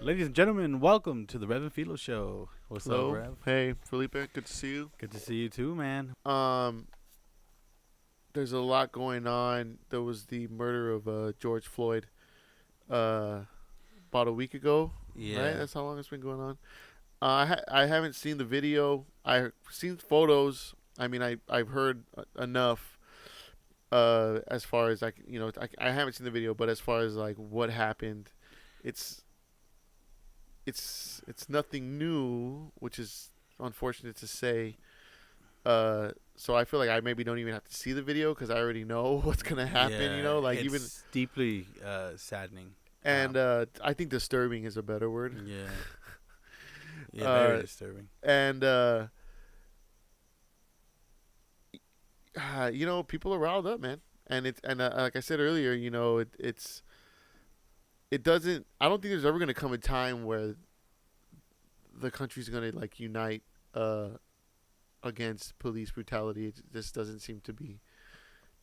Ladies and gentlemen, welcome to the Rev and Filo Show. What's Hello. up, Rev? Hey, Felipe. Good to see you. Good to see you too, man. There's a lot going on. There was the murder of George Floyd about a week ago. Yeah. Right? That's how long it's been going on. I haven't seen the video. I've seen photos. I mean, I've heard enough. As far as I haven't seen the video, but as far as like what happened, it's it's nothing new, which is unfortunate to say. So I feel like I maybe don't even have to see the video because I already know what's gonna happen. Yeah, Like it's even deeply saddening. and I think disturbing is a better word. Yeah. Yeah, very disturbing. And people are riled up, man. And like I said earlier, it doesn't. I don't think there's ever gonna come a time where the country's gonna like unite against police brutality. It just doesn't seem to be.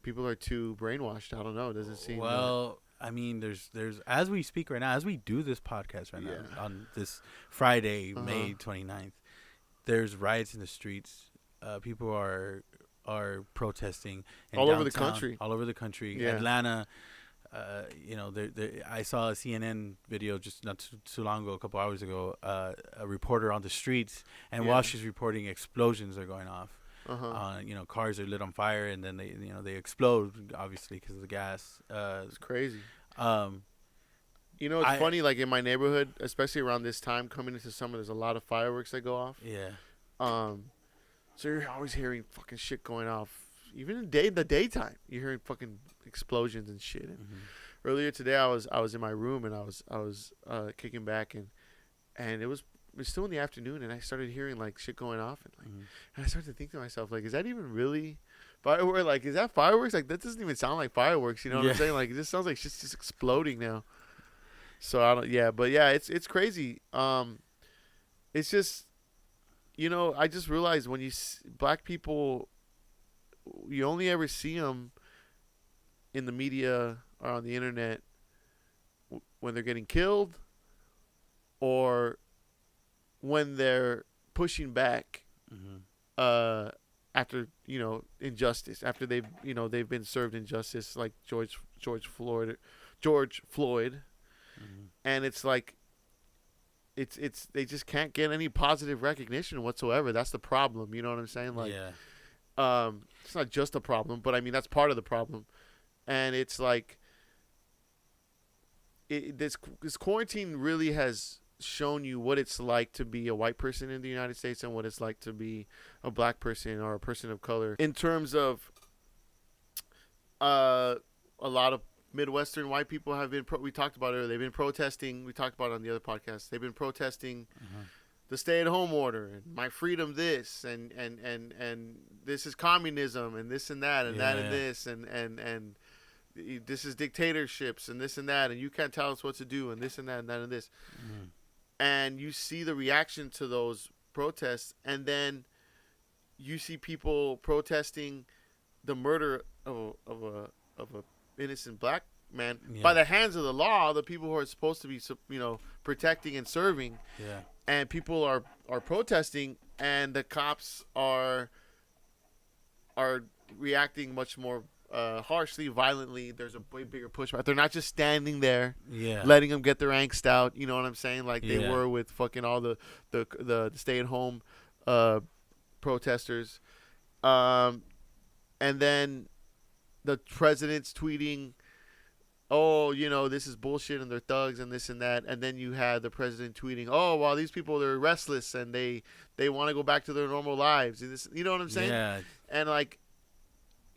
People are too brainwashed. I don't know. It doesn't seem. Well, I mean, there's as we speak right now, as we do this podcast right Yeah. now on this Friday, May 29th, there's riots in the streets. People are protesting in all over the downtown, country. all over the country. Yeah. Atlanta. I saw a CNN video just not too long ago, a couple hours ago. A reporter on the streets, and while she's reporting, explosions are going off. Cars are lit on fire, and then they explode, obviously because of the gas. It's crazy. It's funny. Like in my neighborhood, especially around this time, coming into summer, there's a lot of fireworks that go off. Yeah. So you're always hearing fucking shit going off. Even in the daytime, you're hearing fucking explosions and shit. And earlier today, I was in my room and I was kicking back and it was still in the afternoon, and I started hearing like shit going off, and I started to think to myself, like, is that even really fireworks? Like, is that fireworks? Like, that doesn't even sound like fireworks. You know what I'm saying? Like, it just sounds like shit's just exploding now. So I don't. Yeah, but yeah, it's crazy. It's just, I just realized when black people, you only ever see them in the media or on the internet when they're getting killed or when they're pushing back after injustice, after they've been served injustice, like George Floyd, and it's like it's they just can't get any positive recognition whatsoever. That's the problem. You know what I'm saying? Like, it's not just a problem, but I mean that's part of the problem, and it's like this quarantine really has shown you what it's like to be a white person in the United States and what it's like to be a black person or a person of color. In terms of a lot of Midwestern white people have been we talked about it earlier. They've been protesting. We talked about it on the other podcast. They've been protesting the stay-at-home order and my freedom this and this is communism and this and that and that and this and this is dictatorships and this and that and you can't tell us what to do and this and that and that and this. And you see the reaction to those protests, and then you see people protesting the murder of a innocent black man by the hands of the law, the people who are supposed to be protecting and serving. And people are protesting, and the cops are reacting much more harshly, violently. There's a way bigger pushback. They're not just standing there, letting them get their angst out. You know what I'm saying? Like they were with fucking all the stay-at-home protesters. And then the president's tweeting, "Oh, this is bullshit and they're thugs and this and that." And then you had the president tweeting, "Oh, well, these people, they're restless and they want to go back to their normal lives." And this, you know what I'm saying? Yeah. And like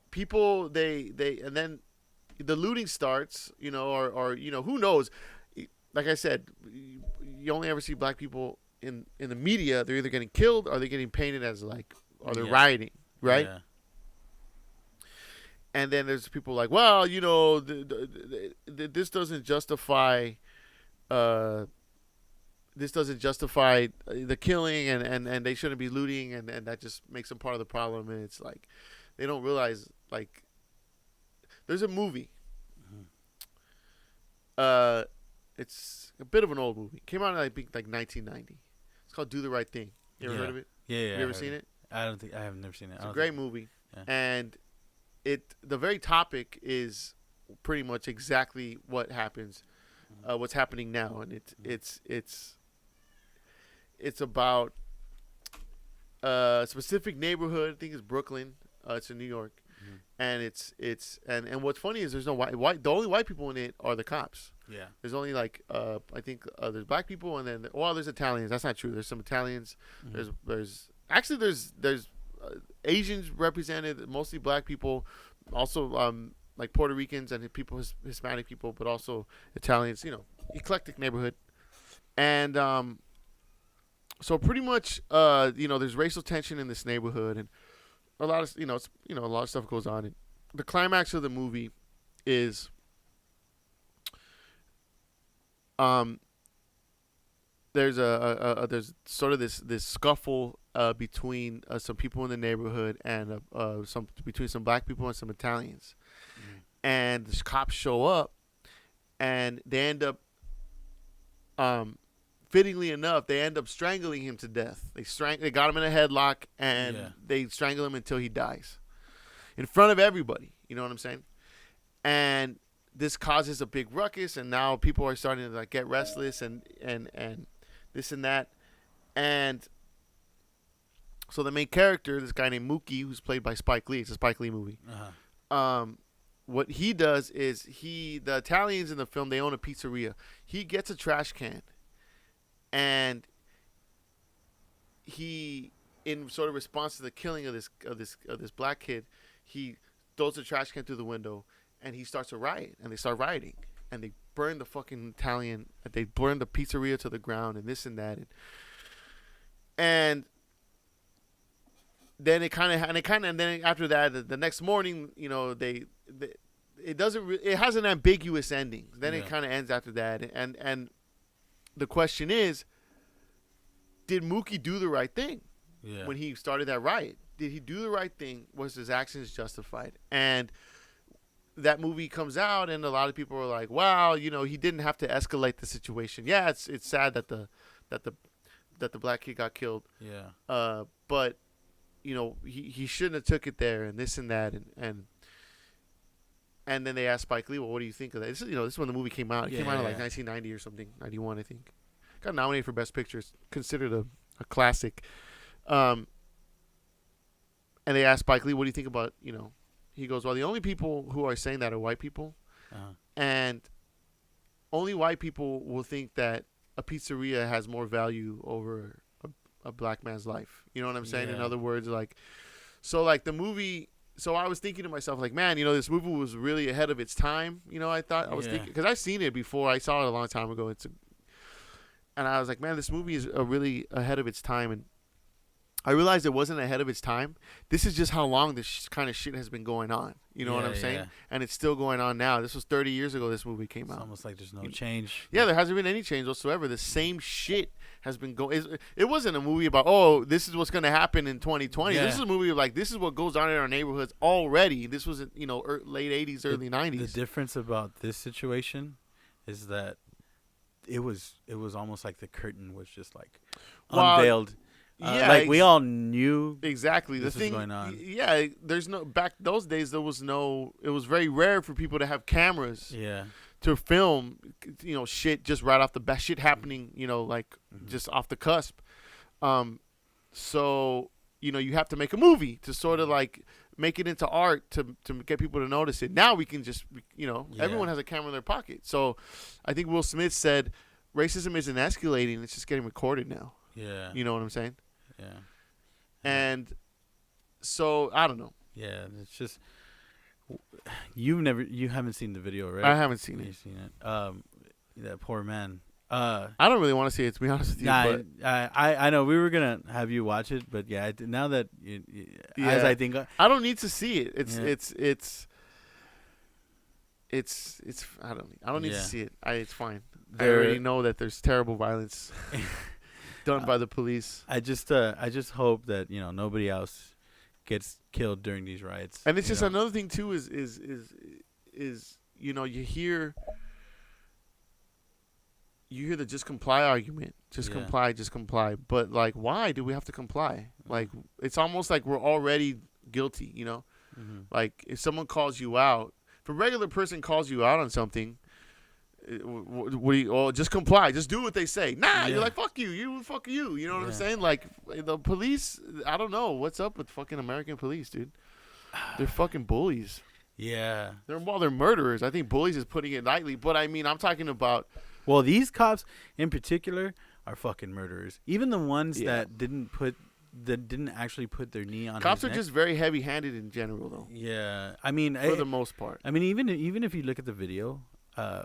people, they and then the looting starts, or who knows? Like I said, you only ever see black people in the media. They're either getting killed or they're getting painted as like, or they're rioting, right? Yeah. And then there's people like, well, this doesn't justify the killing, and they shouldn't be looting, and that just makes them part of the problem. And it's like they don't realize, like, there's a movie It's a bit of an old movie. Came out in I think like 1990. It's called Do the Right Thing. You ever heard of it? Yeah. You ever seen it? I don't think I have never seen it. It's a great movie, Yeah. and the very topic is pretty much exactly what happens, what's happening now, and it's about a specific neighborhood. I think it's Brooklyn. It's in New York, and and what's funny is there's no white. The only white people in it are the cops. Yeah. There's only like I think there's black people, and then there's Italians. That's not true. There's some Italians. There's Asians represented, mostly black people, also like Puerto Ricans and people, Hispanic people, but also Italians. Eclectic neighborhood, and so pretty much there's racial tension in this neighborhood, and a lot of a lot of stuff goes on. And the climax of the movie is there's there's sort of this scuffle between some people in the neighborhood and between some black people and some Italians, and the cops show up, and they end up fittingly enough, they end up strangling him to death. They got him in a headlock, and they strangle him until he dies in front of everybody. You know what I'm saying? And this causes a big ruckus, and now people are starting to like get restless and this and that. And so the main character, this guy named Mookie, who's played by Spike Lee, it's a Spike Lee movie. What he does is the Italians in the film, they own a pizzeria. He gets a trash can, and he, in sort of response to the killing of this black kid, he throws the trash can through the window, and he starts a riot, and they start rioting, and they burn the fucking they burn the pizzeria to the ground, and this and that, and then and then after that, the next morning, it has an ambiguous ending. Then it kind of ends after that, and the question is, did Mookie do the right thing when he started that riot? Did he do the right thing? Was his actions justified? And that movie comes out, and a lot of people are like, "Wow, he didn't have to escalate the situation." Yeah, it's sad that the black kid got killed. Yeah. But he shouldn't have took it there, and this and that, and then they asked Spike Lee, "Well, what do you think of that?" This is when the movie came out. It came out in like 1990 or something, 91, I think. Got nominated for Best Picture. It's considered a classic. And they asked Spike Lee, "What do you think about?" He goes, "Well, the only people who are saying that are white people, and only white people will think that a pizzeria has more value over a black man's life." You know what I'm saying? In other words, the movie. So I was thinking to myself, like, man, this movie was really ahead of its time. I was thinking, because I've seen it before. I saw it a long time ago. And I was like, man, this movie is really ahead of its time. And I realized it wasn't ahead of its time. This is just how long this kind of shit has been going on. You know what I'm saying? And it's still going on now. This was 30 years ago this movie came out. It's almost like there's no change. Yeah, there hasn't been any change whatsoever. The same shit has been going. It wasn't a movie about, oh, this is what's going to happen in 2020. This is a movie of, like, this is what goes on in our neighborhoods already. This was, late 80s, early 90s. The difference about this situation is that it was almost like the curtain was just, like, unveiled. We all knew exactly this was going on. Yeah, back those days it was very rare for people to have cameras to film shit just right off the bat, shit happening just off the cusp. So you have to make a movie to sort of like make it into art to get people to notice it. Now we can just everyone has a camera in their pocket. So I think Will Smith said racism isn't escalating, it's just getting recorded now. Yeah. You know what I'm saying? Yeah. And so I don't know. Yeah, it's just you haven't seen the video, right? I haven't seen it. You've seen it. That poor man. I don't really want to see it, to be honest with you. Nah, I know we were gonna have you watch it, but now that as I think, I don't need to see it. It's I don't need to see it. It's fine. I already know that there's terrible violence done by the police. I just hope that nobody else gets killed during these riots. And it's just another thing too is you hear you hear the just comply argument. Just comply, just comply. But, like, why do we have to comply? Like, it's almost like we're already guilty, you know? Mm-hmm. Like, if someone calls you out, if a regular person calls you out on something, just comply. Just do what they say. Nah, you're like, fuck you. Fuck you. You know what I'm saying? Like, the police, I don't know. What's up with fucking American police, dude? They're fucking bullies. Yeah. They're murderers. I think bullies is putting it lightly. But, I mean, I'm talking about. Well, these cops in particular are fucking murderers. Even the ones that didn't actually put their knee on. Cops are just very heavy-handed in general, though. Yeah, I mean, for the most part. I mean, even if you look at the video,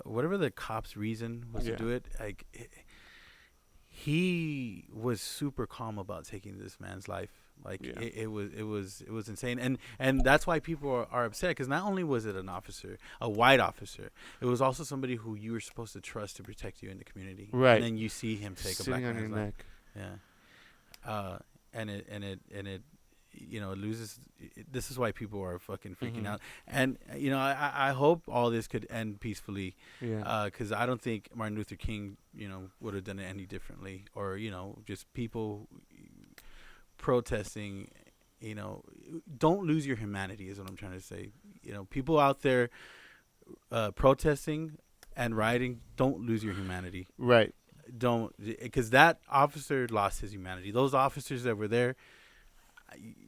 whatever the cop's reason was to do it, like he was super calm about taking this man's life. Like it was insane, and that's why people are upset, because not only was it an officer, a white officer, it was also somebody who you were supposed to trust to protect you in the community. Right. And then you see him take a black man's life. Yeah. And it you know, it loses. This is why people are fucking freaking out. And you know, I hope all this could end peacefully. Yeah. Because I don't think Martin Luther King, you know, would have done it any differently, or you know, just people protesting. You know, don't lose your humanity is what I'm trying to say. You know, people out there protesting and rioting, don't lose your humanity. Right. Don't, because that officer lost his humanity. Those officers that were there,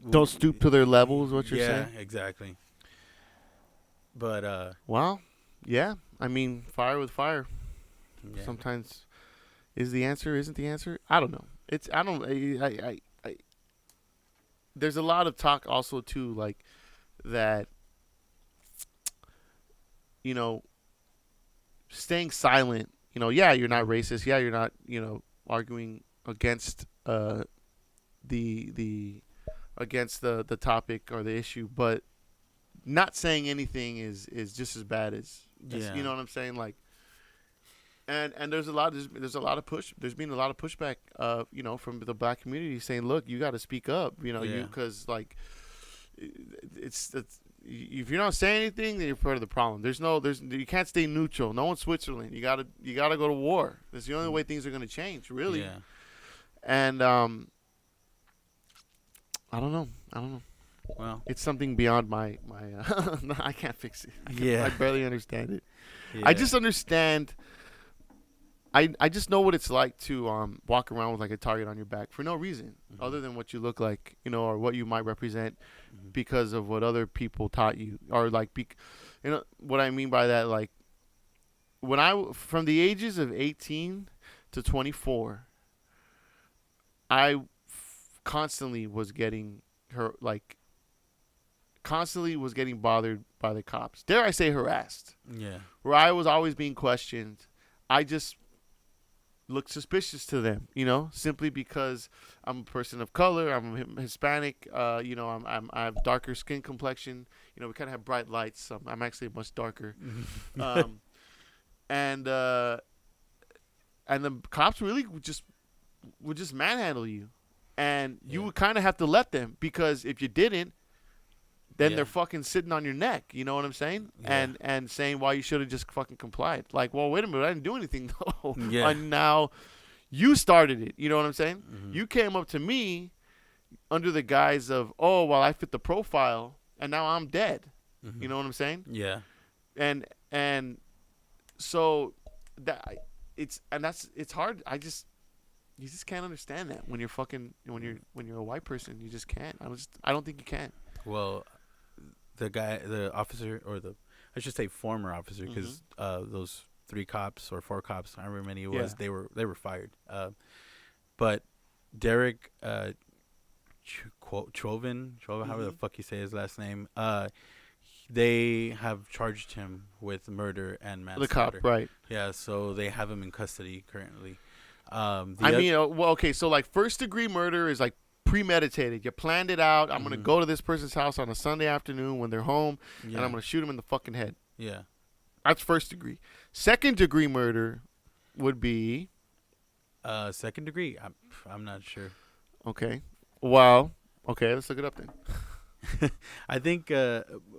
don't stoop to their level is what you're saying. Yeah, exactly. But well, yeah. I mean, fire with fire. Yeah. Sometimes is the answer, isn't the answer. I don't know. There's a lot of talk also too, like that. You know, staying silent. You know, yeah, you're not racist. Yeah, you're not, you know, arguing against against the topic or the issue, but not saying anything is just as bad as you know what I'm saying? Like, and there's been a lot of pushback, you know, from the black community saying, look, you got to speak up, you know, because like it's if you're not saying anything, then you're part of the problem. You can't stay neutral. No one's Switzerland. You gotta go to war. That's the only way things are gonna change, really. Yeah. And I don't know. Well, it's something beyond my I can't fix it. I barely understand it. Yeah. I just understand. I just know what it's like to walk around with like a target on your back for no reason other than what you look like, you know, or what you might represent because of what other people taught you, or like, you know what I mean by that. Like from the ages of 18 to 24, I constantly was getting bothered by the cops. Dare I say harassed? Yeah. Where I was always being questioned. I just look suspicious to them, you know, simply because I'm a person of color. I'm Hispanic. You know, I have darker skin complexion. You know, we kind of have bright lights. So I'm actually much darker. And the cops really would just manhandle you, and you would kind of have to let them, because if you didn't, then they're fucking sitting on your neck. You know what I'm saying? Yeah. And saying why you should have just fucking complied. Like, well, wait a minute, I didn't do anything though. Yeah. And now you started it. You know what I'm saying? Mm-hmm. You came up to me under the guise of, oh, well, I fit the profile, and now I'm dead. Mm-hmm. You know what I'm saying? Yeah. And so it's hard. You just can't understand that when you're a white person. You just can't. I don't think you can. Well, the officer, or I should say former officer, because those 3 cops or 4 cops, however many it was, they were fired. But Derek Chauvin, however the fuck you say his last name, they have charged him with murder and manslaughter. The cop, right? Yeah, so they have him in custody currently. Okay, so like first degree murder is like premeditated. You planned it out. I'm gonna go to this person's house on a Sunday afternoon when they're home, and I'm gonna shoot him in the fucking head. Yeah, that's first degree. Second degree murder would be second degree. I'm not sure. Okay, well, okay, let's look it up then. I think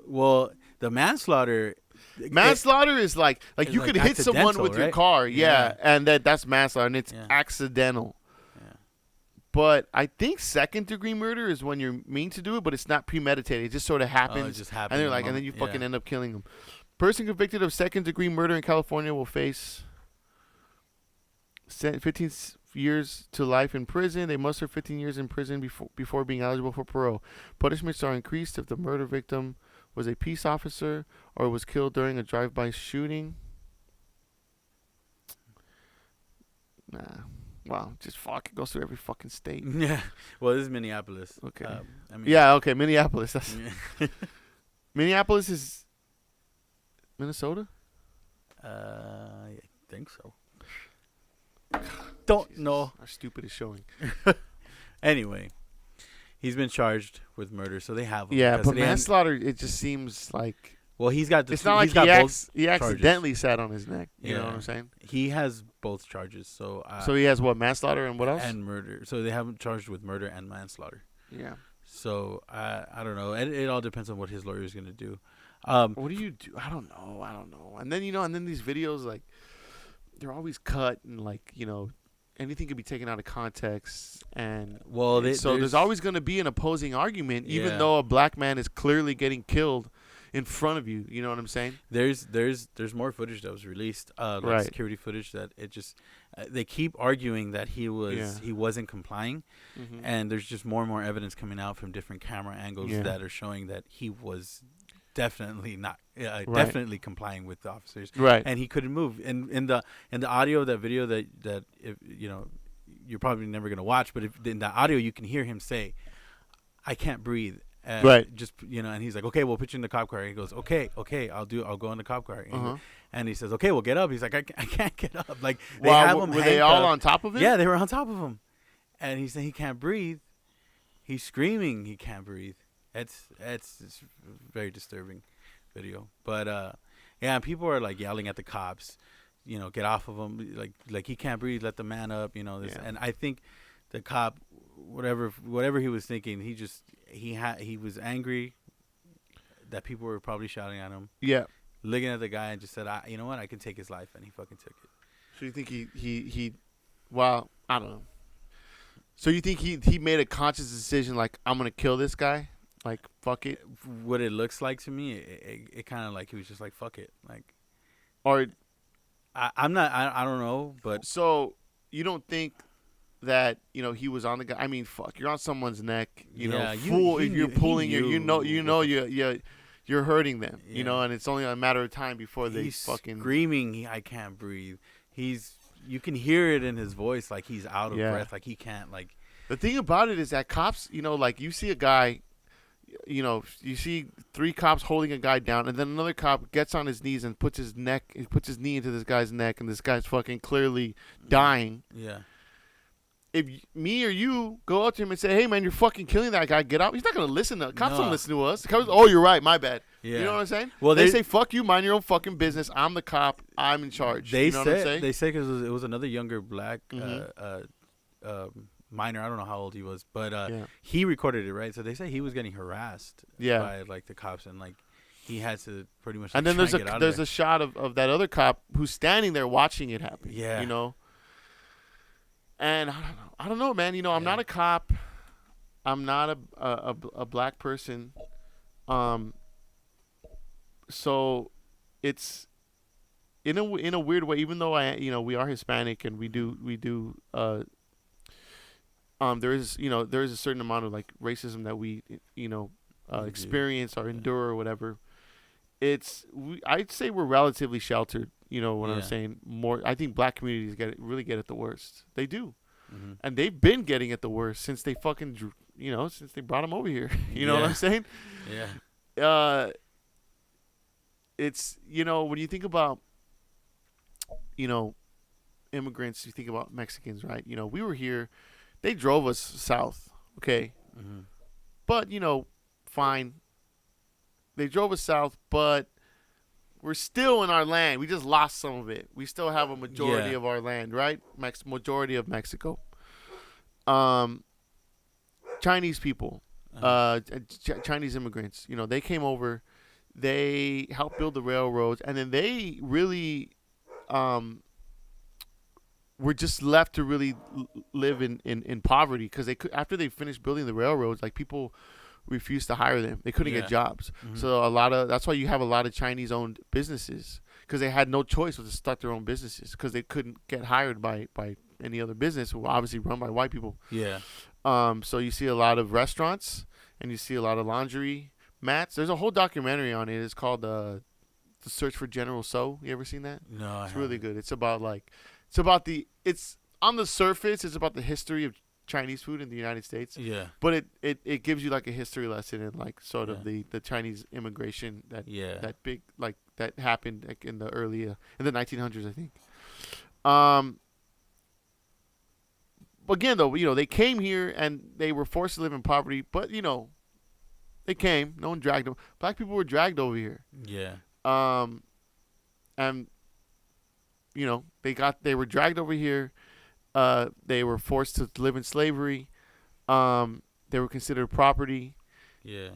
well, the manslaughter Manslaughter is like you could hit someone with your car, and that's manslaughter, and it's accidental. Yeah. But I think second-degree murder is when you're mean to do it, but it's not premeditated. It just sort of happens. It just happens. And they're like, and then you fucking end up killing them. Person convicted of second-degree murder in California will face 15 years to life in prison. They must serve 15 years in prison before being eligible for parole. Punishments are increased if the murder victim was a peace officer or was killed during a drive-by shooting. Nah. Wow. Just fuck. It goes through every fucking state. Yeah. Well, this is Minneapolis. Okay. Okay. Minneapolis. That's Minneapolis is Minnesota? I think so. Don't know. Our stupid is showing. Anyway. He's been charged with murder, so they have him. Yeah, but manslaughter, it just seems like... Well, he's got... It's not like he accidentally sat on his neck. You know what I'm saying? He has both charges. So he has what? Manslaughter and what else? And murder. So they have him charged with murder and manslaughter. Yeah. So I don't know. It all depends on what his lawyer is going to do. What do you do? I don't know. And then, and then these videos, like, they're always cut and, like, anything could be taken out of context, and there's always going to be an opposing argument, even though a black man is clearly getting killed in front of you. You know what I'm saying? There's more footage that was released, like security footage that it just they keep arguing that he wasn't complying, and there's just more and more evidence coming out from different camera angles that are showing that he was definitely not definitely complying with the officers, and he couldn't move. And in the audio of that video that if, you're probably never gonna watch, but if in the audio you can hear him say, "I can't breathe." Just and he's like, "Okay, we'll put you in the cop car." And he goes, "Okay, I'll go in the cop car." And he says, "Okay, well, get up." He's like, "I can't get up." Like they have him. Were they all on top of him? Yeah, they were on top of him, and he's saying he can't breathe. He's screaming, he can't breathe. It's very disturbing video, but people are like yelling at the cops, get off of him, like he can't breathe, let the man up, and I think the cop, whatever he was thinking, he was angry that people were probably shouting at him. Yeah, looking at the guy and just said, "You know what? I can take his life," and he fucking took it. So you think he well, I don't know. So you think he made a conscious decision, like, I'm gonna kill this guy? Like, fuck it. What it looks like to me, it kind of like he was just like, fuck it. Like, or I don't know, but. So you don't think that, he was on the guy? I mean, fuck, you're on someone's neck, fool. If you're pulling you're hurting them, and it's only a matter of time before he's fucking screaming. I can't breathe. You can hear it in his voice, like he's out of breath, like he can't, like. The thing about it is that cops, like you see a guy. You see 3 cops holding a guy down, and then another cop gets on his knees and puts his knee into this guy's neck, and this guy's fucking clearly dying. Yeah. If me or you go up to him and say, "Hey man, you're fucking killing that guy, get out," he's not gonna listen to cops. Don't listen to us. The cops, "Oh, you're right, my bad." Yeah. You know what I'm saying? Well, they say, "Fuck you, mind your own fucking business. I'm the cop. I'm in charge." They say because it was another younger black minor. I don't know how old he was, but he recorded it, right? So they say he was getting harassed by like the cops, and like he had to pretty much. And then there's a shot of that other cop who's standing there watching it happen. Yeah, And I don't know, man. I'm not a cop. I'm not a black person. So it's in a weird way. Even though we are Hispanic and we do. There is a certain amount of like racism that we experience or endure or whatever. I'd say we're relatively sheltered. What I'm saying? More, I think black communities really get it the worst. They do, and they've been getting it the worst since they fucking since they brought them over here. You know what I'm saying? Yeah. It's when you think about immigrants, you think about Mexicans, right? We were here. They drove us south, okay? But, fine. They drove us south, but we're still in our land. We just lost some of it. We still have a majority of our land, right? Majority of Mexico. Chinese people, Chinese immigrants, they came over. They helped build the railroads, and then they really were just left to really live in poverty because they could, after they finished building the railroads, like people refused to hire them. They couldn't get jobs. Mm-hmm. So that's why you have a lot of Chinese owned businesses, because they had no choice but to start their own businesses because they couldn't get hired by any other business, obviously run by white people. Yeah. So you see a lot of restaurants and you see a lot of laundry mats. There's a whole documentary on it. It's called The Search for General Tso. You ever seen that? No, it's really good. It's on the surface, it's about the history of Chinese food in the United States. Yeah. But it gives you like a history lesson in like sort of the Chinese immigration that big like that happened like in the 1900s, I think. Again though, they came here and they were forced to live in poverty, but they came. No one dragged them. Black people were dragged over here. Yeah. And they were dragged over here. They were forced to live in slavery. They were considered property. Yeah.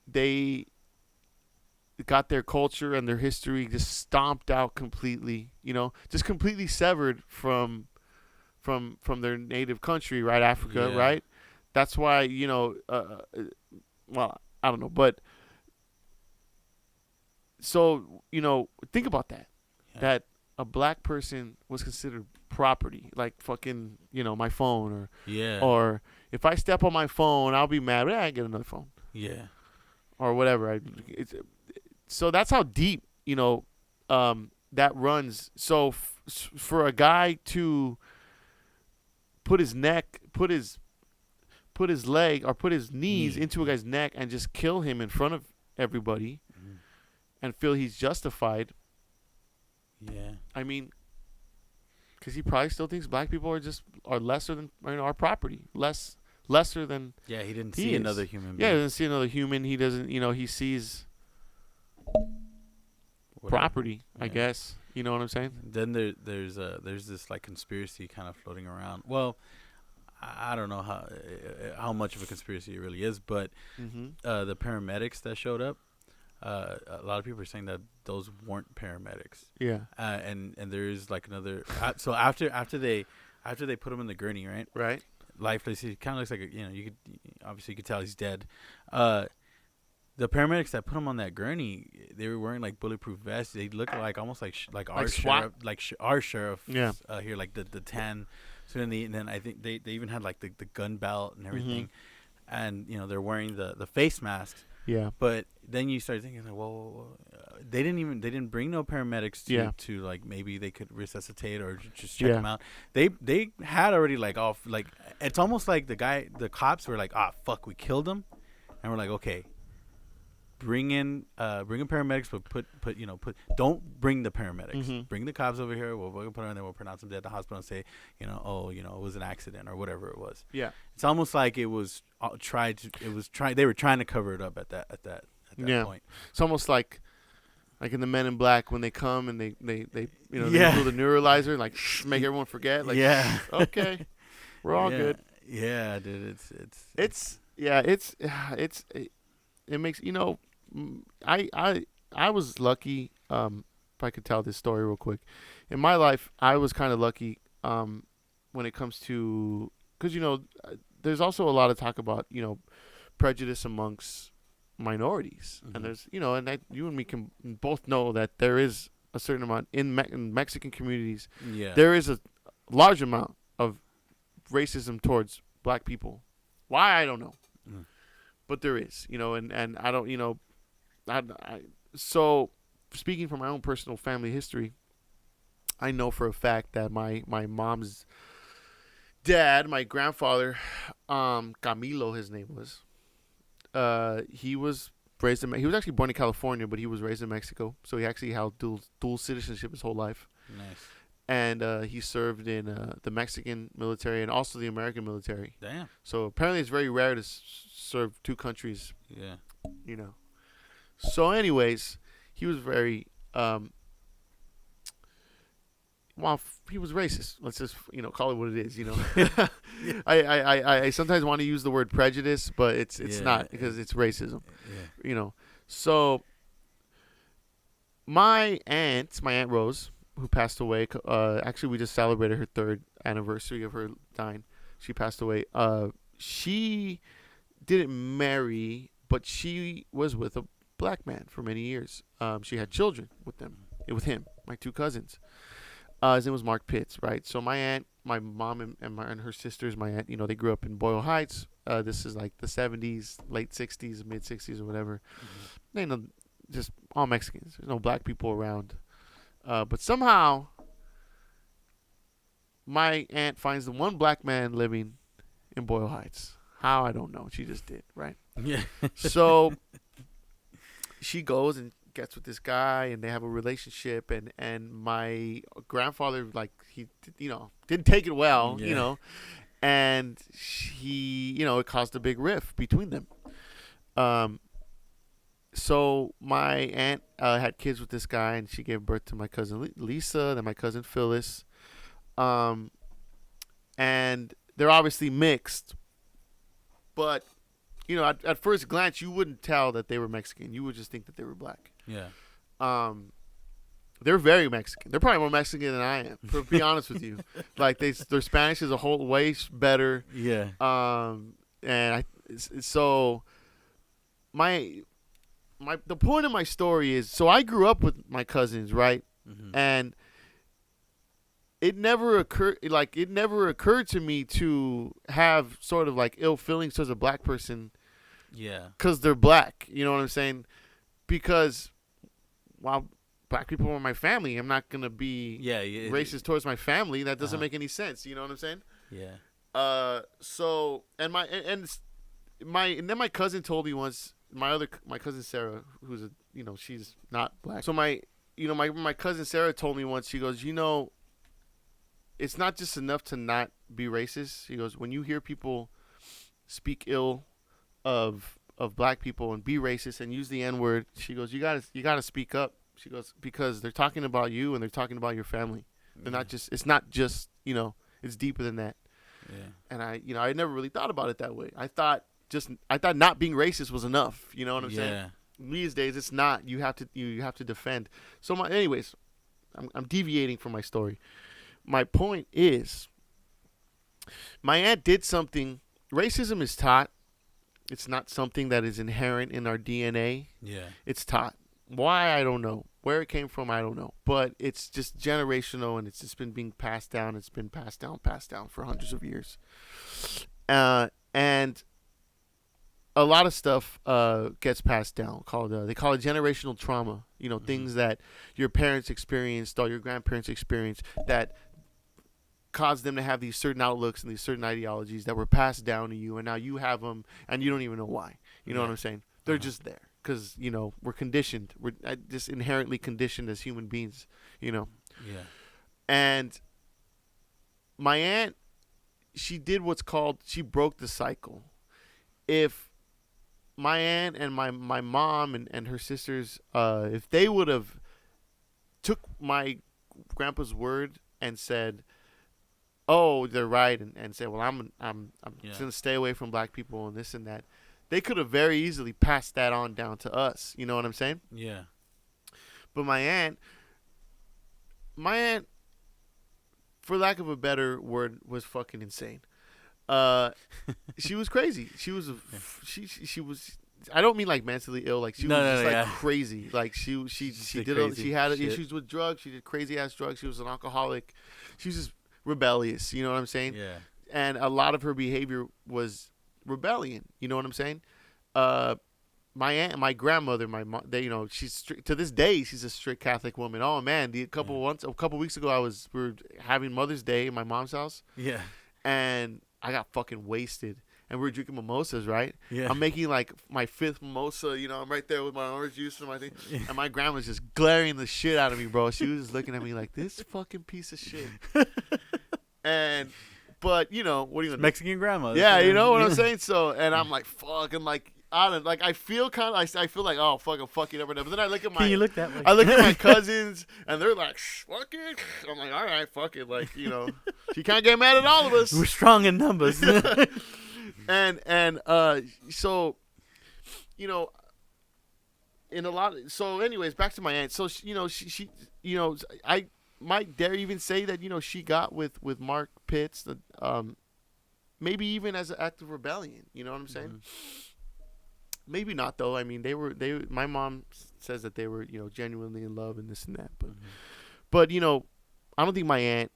They got their culture and their history just stomped out completely. Just completely severed from their native country, right? Africa, right? That's why, well, I don't know, but so, think about that. Yeah. That a black person was considered property, like fucking, my phone or if I step on my phone, I'll be mad. I get another phone. Yeah. Or whatever. So that's how deep, that runs. So for a guy to put his leg or put his knees into a guy's neck and just kill him in front of everybody and feel he's justified. Yeah. I mean, because he probably still thinks black people are lesser than our property, lesser than. Yeah, he didn't see another human being. Yeah, he doesn't see another human. He doesn't. He sees property. Yeah. I guess. You know what I'm saying? Then there's this like conspiracy kind of floating around. Well, I don't know how much of a conspiracy it really is, but the paramedics that showed up, a lot of people are saying that those weren't paramedics. Yeah. And there is like another. So after they put him in the gurney, right? Right. Lifeless. He kind of looks like you could tell he's dead. The paramedics that put him on that gurney, they were wearing like bulletproof vests. They look like almost like our sheriff, our sheriff. Yeah. Here, like the tan. So then I think they even had like the gun belt and everything, and they're wearing the face masks. Yeah. But then you start thinking like, well, they didn't bring no paramedics to like maybe they could resuscitate or just check them out. They had already like off like it's almost like the cops were like, fuck, we killed him, and we're like, okay. Bring in paramedics, but put don't bring the paramedics. Bring the cops over here. We'll put them in there. We'll pronounce them dead at the hospital and say, it was an accident or whatever it was. Yeah, it's almost like it was they were trying to cover it up at that point. It's almost like in the Men in Black when they come and they they do the Neuralizer, like make everyone forget. Like, okay, we're all good. Yeah, dude, it makes I was lucky. If I could tell this story real quick, in my life, I was kind of lucky when it comes to because there's also a lot of talk about prejudice amongst minorities, and there's and you and me can both know that there is a certain amount in Mexican communities. Yeah, there is a large amount of racism towards black people. Why I don't know. But there is, and I don't, so speaking from my own personal family history, I know for a fact that my mom's dad, my grandfather, Camilo, his name was, he was raised he was actually born in California, but he was raised in Mexico. So he actually held dual citizenship his whole life. Nice. And he served in the Mexican military and also the American military. Damn. So apparently it's very rare to serve two countries. Yeah. So anyways, he was very, he was racist. Let's just, call it what it is, Yeah. I sometimes want to use the word prejudice, but it's not because it's racism. Yeah. So my aunt Rose, who passed away, actually we just celebrated her 3rd anniversary of her dying. She passed away. She didn't marry, but she was with a black man for many years. She had children with him, my 2 cousins. His name was Mark Pitts, right? So my aunt, my mom, and her sisters, my aunt, they grew up in Boyle Heights. This is like the 70s, late 60s, mid 60s, or whatever. Mm-hmm. Just all Mexicans. There's no black people around. But somehow, my aunt finds the one black man living in Boyle Heights. How, I don't know. She just did, right? Yeah. So she goes and gets with this guy, and they have a relationship. And my grandfather, like, he, didn't take it well, and he, it caused a big rift between them. So my aunt had kids with this guy, and she gave birth to my cousin Lisa, then my cousin Phyllis. And they're obviously mixed, but at first glance you wouldn't tell that they were Mexican. You would just think that they were black. Yeah. They're very Mexican. They're probably more Mexican than I am, to be honest with you. Like their Spanish is a whole way better. Yeah. And so the point of my story is, so I grew up with my cousins, right? Mm-hmm. And it never occurred to me to have sort of like ill feelings towards a black person. Yeah. Because they're black. You know what I'm saying? Because while black people are my family, I'm not going to be racist towards my family. That doesn't make any sense. You know what I'm saying? Yeah. So, and then my cousin told me once, my cousin Sarah, who's she's not black. So my cousin Sarah told me once, she goes, it's not just enough to not be racist. She goes, when you hear people speak ill of black people and be racist and use the N-word, she goes, you gotta speak up. She goes, because they're talking about you and they're talking about your family. They're not just, it's not just, it's deeper than that. Yeah. And I never really thought about it that way. I thought not being racist was enough. You know what I'm saying? These days it's not. You have to defend. So anyways, I'm deviating from my story. My point is, my aunt did something. Racism is taught. It's not something that is inherent in our DNA. Yeah. It's taught. Why, I don't know. Where it came from, I don't know. But it's just generational, and it's just been being passed down. It's been passed down for hundreds of years. And a lot of stuff gets passed down. They call it generational trauma. Mm-hmm. Things that your parents experienced or your grandparents experienced that caused them to have these certain outlooks and these certain ideologies that were passed down to you, and now you have them, and you don't even know why. You know what I'm saying? They're just there because we're conditioned. We're just inherently conditioned as human beings. Yeah. And my aunt, she did she broke the cycle. If my aunt and my mom and her sisters, if they would have took my grandpa's word and said, "Oh, they're right," and said, "Well, I'm just gonna stay away from black people and this and that," they could have very easily passed that on down to us. You know what I'm saying? Yeah. But my aunt, for lack of a better word, was fucking insane. She was crazy. She was I don't mean like mentally ill. Like she was just crazy. Like she had issues with drugs. She did crazy ass drugs. She was an alcoholic. She was just rebellious. You know what I'm saying? Yeah. And a lot of her behavior was rebellion. You know what I'm saying? My aunt, my grandmother, my mom. She's to this day she's a strict Catholic woman. Oh man, a couple weeks ago we were having Mother's Day in my mom's house. Yeah. And I got fucking wasted, and we were drinking mimosas, right? Yeah. I'm making like my 5th mimosa. I'm right there with my orange juice and my thing, and my grandma's just glaring the shit out of me, bro. She was just looking at me like, this fucking piece of shit. But what are you gonna Mexican grandma? Yeah, you know what I'm saying. So, and I'm like, fucking like. I feel I feel like, oh fuck, I'm fucking up right now. But then I look at you look that way? I look at my cousins and they're like, fuck it. I'm like, all right, fuck it. Like, she can't get mad at all of us. We're strong in numbers. and so, in a lot. So, anyways, back to my aunt. So, she I might dare even say that she got with Mark Pitts, maybe even as an act of rebellion. You know what I'm saying? Mm-hmm. Maybe not though. I mean, my mom says that they were genuinely in love and this and that, but I don't think my aunt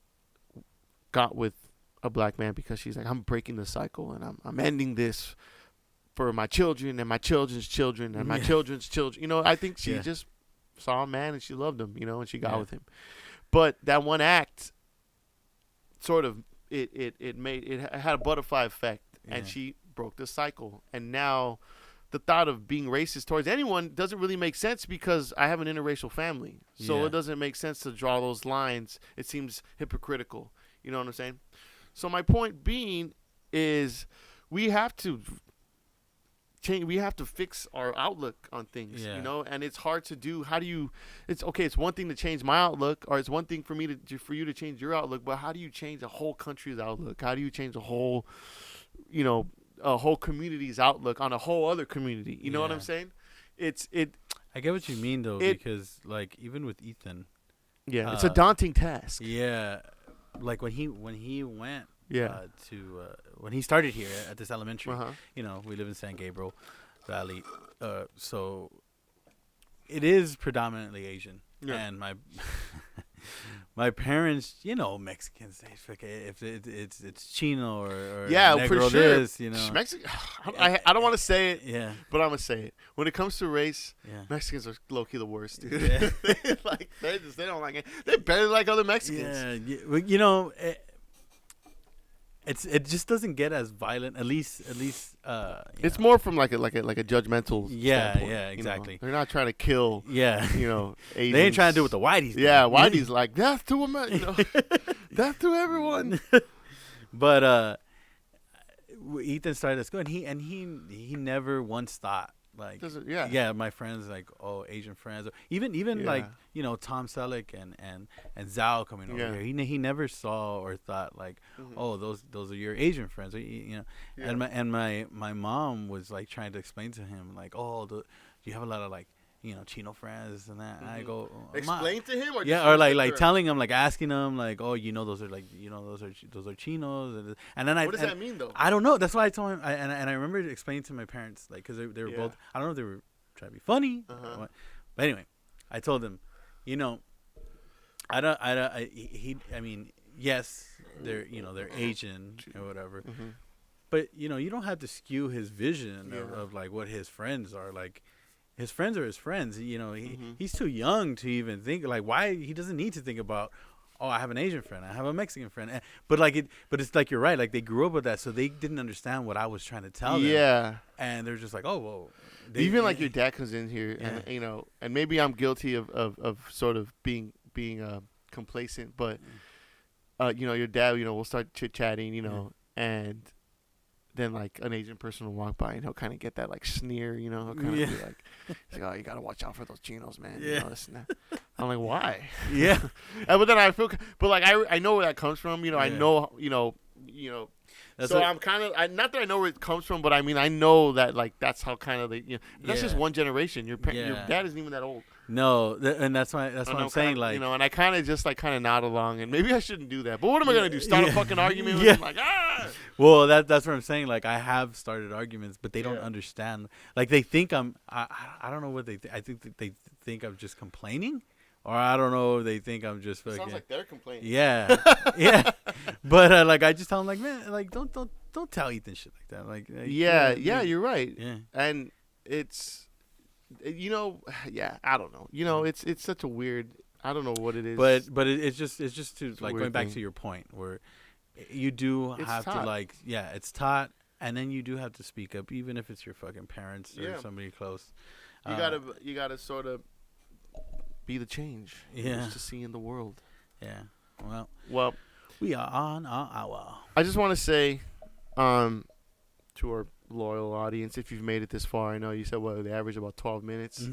got with a black man because she's like, I'm breaking the cycle and I'm ending this for my children and my children's children and my children's children. I think she just saw a man and she loved him, and she got with him. But that one act sort of it had a butterfly effect, and she broke the cycle. And now the thought of being racist towards anyone doesn't really make sense because I have an interracial family. So it doesn't make sense to draw those lines. It seems hypocritical. You know what I'm saying? So my point being is we have to change. We have to fix our outlook on things, and it's hard to do. How do you? It's okay. It's one thing to change my outlook, or it's one thing for you to change your outlook. But how do you change a whole country's outlook? How do you change a whole community's outlook on a whole other community? You know what I'm saying? I get what you mean though, because like even with Ethan, it's a daunting task. Yeah. Like when he went when he started here at this elementary, we live in San Gabriel Valley, so it is predominantly Asian, and my parents, Mexicans, if it's Chino or Negro for sure. This, Mexican. I don't want to say it, but I'm gonna say it. When it comes to race, Mexicans are low key the worst, dude. Yeah. they don't like it. They barely like other Mexicans. Yeah, it just doesn't get as violent. At least. It's more from like a judgmental. Yeah, exactly. They're not trying to kill. Yeah. Asians. They ain't trying to do what the whiteys do. Yeah, whiteys like death to them. Death to everyone. But Ethan started at school, and he never once thought like my friends like Asian friends, or even like Tom Selleck and Zhao coming over here. He never saw or thought like those are your Asian friends, and my mom was like trying to explain to him like do you have a lot of like Chino friends and that. And I go explain to him, or or like telling him, like asking him like those are like those are Chinos, and then what does that mean though? I don't know. That's why I told him, and I remember explaining to my parents like because they were both, I don't know if they were trying to be funny, but anyway, I told them, I mean yes, they're Asian or whatever, but you don't have to skew his vision of like what his friends are like. His friends are his friends. He's too young to even think like why he doesn't need to think about. I have an Asian friend. I have a Mexican friend. But it's like you're right. Like they grew up with that, so they didn't understand what I was trying to tell them. Yeah. And they're just like, whoa. Even like your dad comes in here, and and maybe I'm guilty of sort of being complacent, but your dad, we'll start chit chatting, and then like an Asian person will walk by and he'll kind of get that like sneer, he'll kind of be like, he's like, you gotta watch out for those Chinos, man. This and that. I'm like, why? Yeah. But then I feel, but like I know where that comes from. I know, that's so I'm kind of not that I know where it comes from, but I mean I know that like that's how kind of that's just one generation. Your dad isn't even that old. No, and that's why I'm saying like and I kind of just like kind of nod along, and maybe I shouldn't do that. But what am I gonna do? Start a fucking argument with him? Like Well, that's what I'm saying. Like I have started arguments, but they don't understand. Like they think I don't know what they I think they think I'm just complaining. Or I don't know if they think I'm just fucking. Sounds like they're complaining. Yeah, yeah. But like I just tell them like, man, like don't tell Ethan shit like that. Like you're right. Yeah, and it's I don't know. It's such a weird. I don't know what it is. But it's just to it's like going back to your point where you do have to like it's taught, and then you do have to speak up even if it's your fucking parents or somebody close. You gotta sort of be the change to see in the world. Yeah. Well, we are on our hour. I just want to say to our loyal audience, if you've made it this far, I know you said they average about 12 minutes.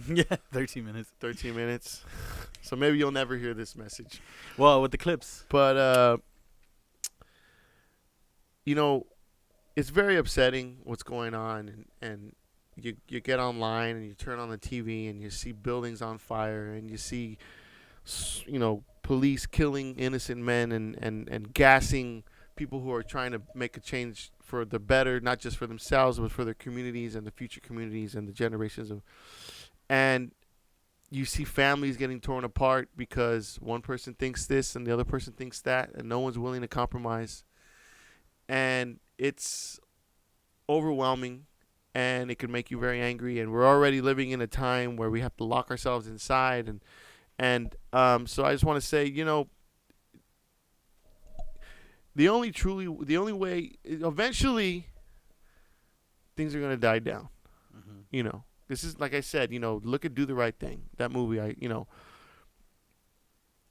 13 minutes. 13 minutes. So maybe you'll never hear this message. Well, with the clips. But it's very upsetting what's going on, and you get online and you turn on the TV and you see buildings on fire and you see, police killing innocent men and gassing people who are trying to make a change for the better, not just for themselves, but for their communities and the future communities and the generations of. And you see families getting torn apart because one person thinks this and the other person thinks that, and no one's willing to compromise. And it's overwhelming, and it can make you very angry. And we're already living in a time where we have to lock ourselves inside. So I just want to say, the only way, eventually, things are gonna die down. Mm-hmm. This is, like I said, look at Do the Right Thing. That movie,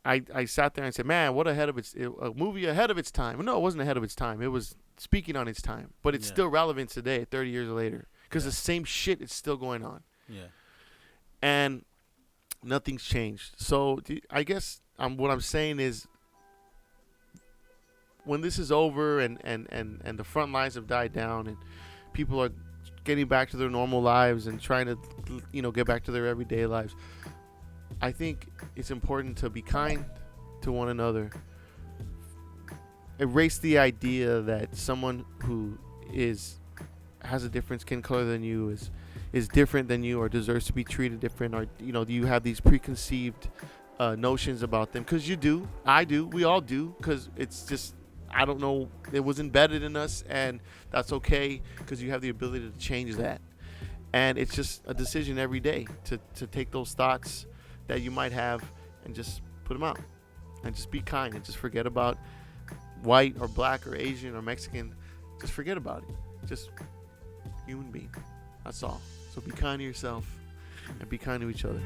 I sat there and said, man, what a movie ahead of its time. No, it wasn't ahead of its time. It was speaking on its time, but it's still relevant today, 30 years later, because the same shit is still going on. Yeah. And nothing's changed. So I guess what I'm saying is, when this is over and the front lines have died down and people are getting back to their normal lives and trying to, get back to their everyday lives, I think it's important to be kind to one another. Erase the idea that someone who has a different skin color than you is different than you or deserves to be treated different, or you have these preconceived notions about them, because you do, I do, we all do, because it's just, I don't know, it was embedded in us, and that's okay, because you have the ability to change that. And it's just a decision every day to take those thoughts that you might have and just put them out, and just be kind, and just forget about white or black or Asian or Mexican. Just forget about it. Just human being. That's all. So be kind to yourself and be kind to each other.